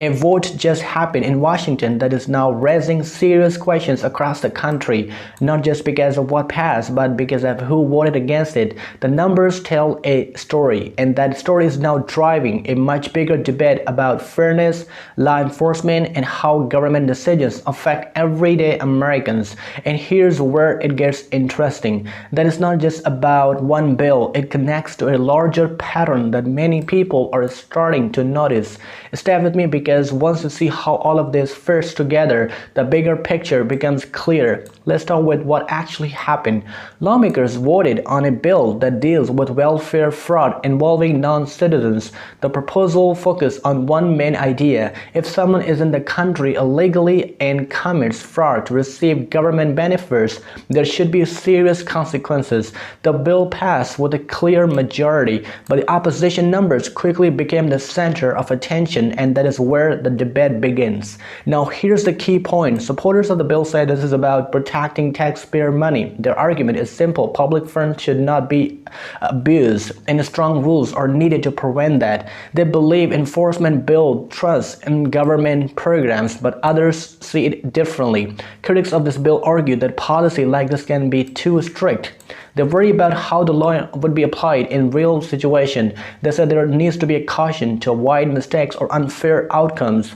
A vote just happened in Washington that is now raising serious questions across the country, not just because of what passed, but because of who voted against it. The numbers tell a story, and that story is now driving a much bigger debate about fairness, law enforcement, and how government decisions affect everyday Americans. And here's where it gets interesting. That is not just about one bill, it connects to a larger pattern that many people are starting to notice. Stay with me because once you see how all of this fits together, the bigger picture becomes clear. Let's start with what actually happened. Lawmakers voted on a bill that deals with welfare fraud involving non-citizens. The proposal focused on one main idea. If someone is in the country illegally and commits fraud to receive government benefits, there should be serious consequences. The bill passed with a clear majority, but the opposition numbers quickly became the center of attention, and that is where the debate begins. Now here's the key point. Supporters of the bill say this is about protecting taxpayer money. Their argument is simple. Public funds should not be abused, and strong rules are needed to prevent that. They believe enforcement builds trust in government programs, but others see it differently. Critics of this bill argue that policy like this can be too strict. They worry about how the law would be applied in real situations. They said there needs to be a caution to avoid mistakes or unfair outcomes.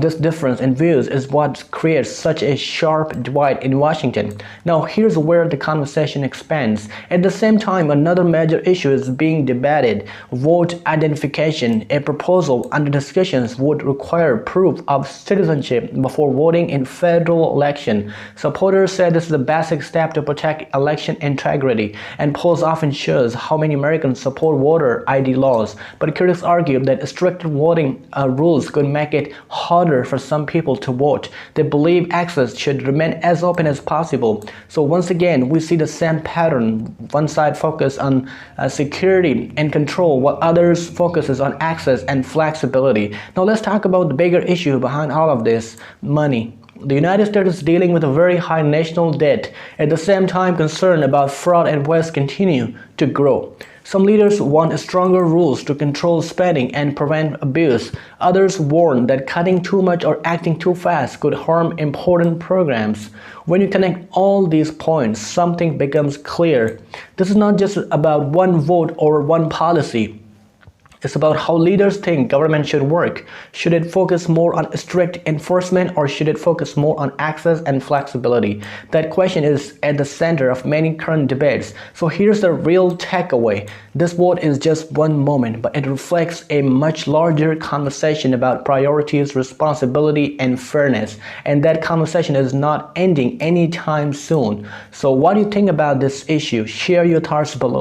This difference in views is what creates such a sharp divide in Washington. Now here's where the conversation expands. At the same time, another major issue is being debated: vote identification. A proposal under discussions would require proof of citizenship before voting in federal election. Supporters say this is a basic step to protect election integrity, and polls often shows how many Americans support voter ID laws. But critics argue that stricter voting rules could make it harder for some people to vote. They believe access should remain as open as possible. So once again, we see the same pattern. One side focuses on security and control, while others focuses on access and flexibility. Now let's talk about the bigger issue behind all of this: money. The United States is dealing with a very high national debt. At the same time, concern about fraud and waste continue to grow. Some leaders want stronger rules to control spending and prevent abuse. Others warn that cutting too much or acting too fast could harm important programs. When you connect all these points, something becomes clear. This is not just about one vote or one policy. It's about how leaders think government should work. Should it focus more on strict enforcement, or should it focus more on access and flexibility? That question is at the center of many current debates. So here's the real takeaway. This vote is just one moment, but it reflects a much larger conversation about priorities, responsibility, and fairness. And that conversation is not ending anytime soon. So what do you think about this issue? Share your thoughts below.